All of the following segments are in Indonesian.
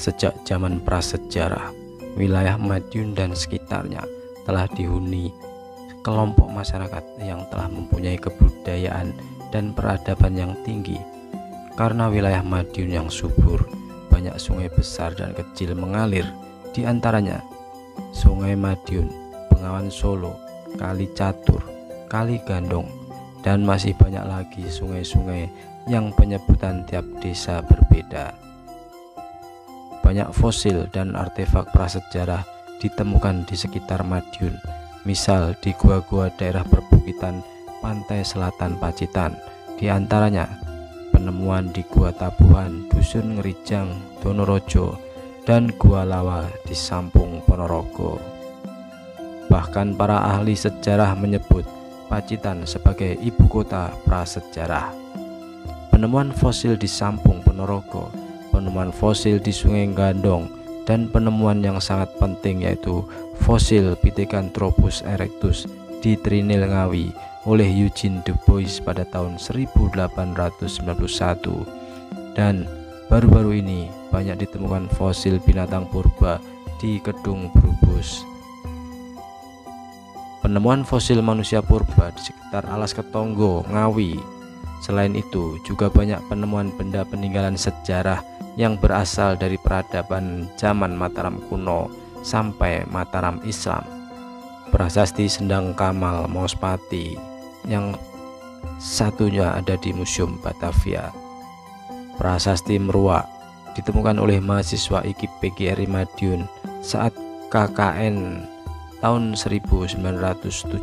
Sejak zaman prasejarah, wilayah Madiun dan sekitarnya telah dihuni kelompok masyarakat yang telah mempunyai kebudayaan dan peradaban yang tinggi. Karena wilayah Madiun yang subur, banyak sungai besar dan kecil mengalir, di antaranya Sungai Madiun, Bengawan Solo, Kali Catur, Kali Gandong, dan masih banyak lagi sungai-sungai yang penyebutan tiap desa berbeda. Banyak fosil dan artefak prasejarah ditemukan di sekitar Madiun, misal di gua-gua daerah perbukitan pantai selatan Pacitan, di antaranya penemuan di Gua Tabuhan, Dusun Ngerijang, Donorojo, dan Gua Lawa di Sampung, Ponorogo. Bahkan para ahli sejarah menyebut Pacitan sebagai ibu kota prasejarah. Penemuan fosil di Sampung, Ponorogo, penemuan fosil di Sungai Gandong, dan penemuan yang sangat penting yaitu fosil Pithecanthropus erectus di Trinil Ngawi oleh Eugene Du Bois pada tahun 1891. Dan baru-baru ini banyak ditemukan fosil binatang purba di Kedung Brubus. Penemuan fosil manusia purba di sekitar Alas Ketonggo, Ngawi. Selain itu juga banyak penemuan benda peninggalan sejarah yang berasal dari peradaban zaman Mataram kuno sampai Mataram Islam. Prasasti Sendang Kamal Maospati yang satunya ada di Museum Batavia. Prasasti Meruak ditemukan oleh mahasiswa IKIP PGRI Madiun saat KKN tahun 1975.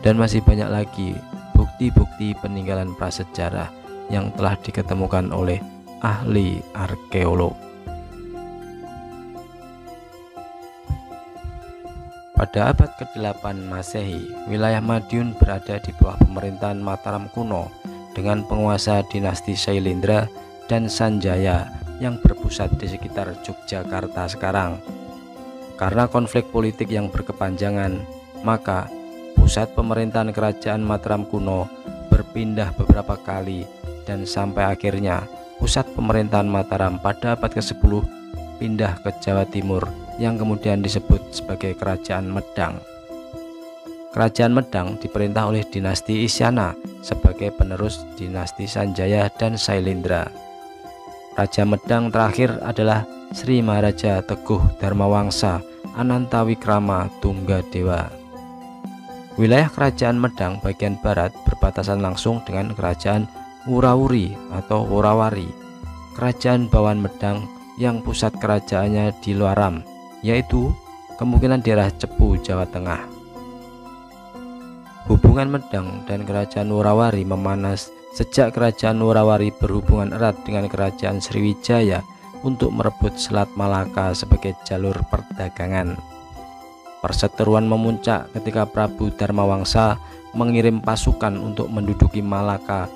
Dan masih banyak lagi bukti-bukti peninggalan prasejarah yang telah diketemukan oleh ahli arkeolog. Pada abad ke-8 Masehi, wilayah Madiun berada di bawah pemerintahan Mataram kuno dengan penguasa dinasti Sailendra dan Sanjaya yang berpusat di sekitar Yogyakarta sekarang. Karena konflik politik yang berkepanjangan, maka pusat pemerintahan kerajaan Mataram kuno berpindah beberapa kali dan sampai akhirnya pusat pemerintahan Mataram pada abad ke-10 pindah ke Jawa Timur yang kemudian disebut sebagai Kerajaan Medang. Kerajaan Medang diperintah oleh dinasti Isyana sebagai penerus dinasti Sanjaya dan Sailendra. Raja Medang terakhir adalah Sri Maharaja Teguh Dharmawangsa Anantawikrama Tunggadewa. Wilayah Kerajaan Medang bagian barat berbatasan langsung dengan Kerajaan Wurawuri atau Worawari, Kerajaan Bawan Medang yang pusat kerajaannya di Luaram, yaitu kemungkinan daerah Cepu, Jawa Tengah. Hubungan Medang dan Kerajaan Worawari memanas sejak Kerajaan Worawari berhubungan erat dengan Kerajaan Sriwijaya untuk merebut Selat Malaka sebagai jalur perdagangan. Perseteruan memuncak ketika Prabu Dharmawangsa mengirim pasukan untuk menduduki Malaka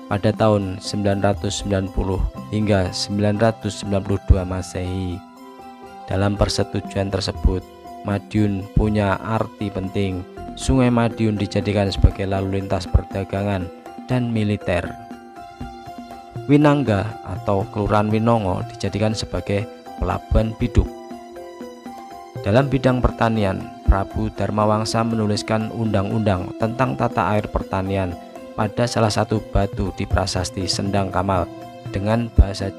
pada tahun 990 hingga 992 Masehi. Dalam persetujuan tersebut, Madiun punya arti penting. Sungai Madiun dijadikan sebagai lalu lintas perdagangan dan militer. Winangga atau Kelurahan Winongo dijadikan sebagai pelabuhan biduk. Dalam bidang pertanian, Prabu Dharmawangsa menuliskan undang-undang tentang tata air pertanian pada salah satu batu di prasasti Sendang Kamal dengan bahasa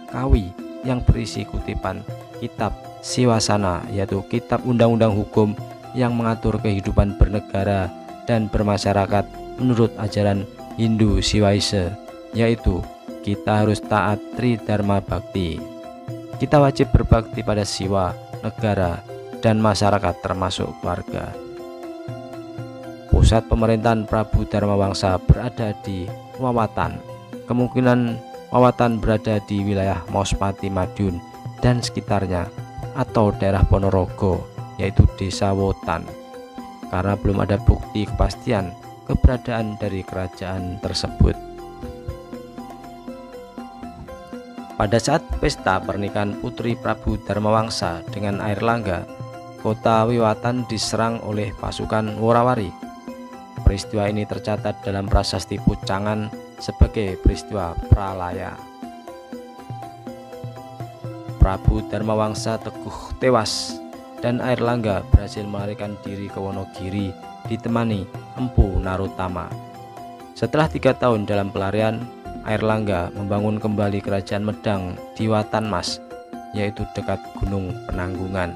Kawi yang berisi kutipan kitab Siwasana, yaitu kitab undang-undang hukum yang mengatur kehidupan bernegara dan bermasyarakat menurut ajaran Hindu Siwaise, yaitu kita harus taat Tridharma Bakti. Kita wajib berbakti pada Siwa, negara, dan masyarakat termasuk keluarga. Pusat pemerintahan Prabu Dharmawangsa berada di Wawatan. Kemungkinan Wawatan berada di wilayah Maospati Madiun dan sekitarnya, atau daerah Ponorogo, yaitu Desa Wotan, karena belum ada bukti kepastian keberadaan dari kerajaan tersebut. Pada saat pesta pernikahan putri Prabu Dharmawangsa dengan Airlangga, kota Wiwatan diserang oleh pasukan Worawari. Peristiwa ini tercatat dalam prasasti Pucangan sebagai peristiwa pralaya. Prabu Dharmawangsa Teguh tewas dan Airlangga berhasil melarikan diri ke Wonogiri ditemani Empu Narutama. Setelah 3 tahun dalam pelarian, Airlangga membangun kembali kerajaan Medang di Watanmas, yaitu dekat Gunung Penanggungan.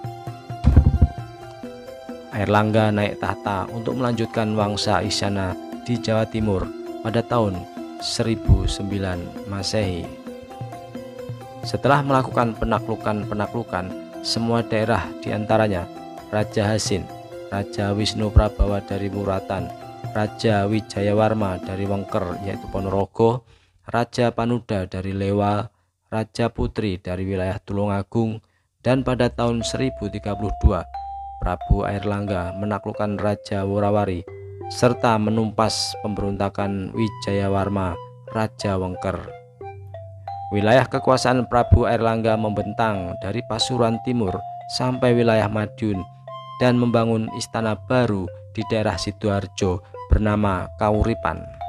Airlangga naik tahta untuk melanjutkan Wangsa Isyana di Jawa Timur pada tahun 1009 Masehi. Setelah melakukan penaklukan, semua daerah diantaranya Raja Hasin, Raja Wisnu Prabawa dari Muratan, Raja Wijayawarma dari Wengker yaitu Ponorogo, Raja Panuda dari Lewa, Raja Putri dari wilayah Tulungagung, dan pada tahun 1032 Prabu Airlangga menaklukkan Raja Worawari serta menumpas pemberontakan Wijayawarma, Raja Wengker. Wilayah kekuasaan Prabu Airlangga membentang dari Pasuruan Timur sampai wilayah Madiun dan membangun istana baru di daerah Sidoarjo bernama Kauripan.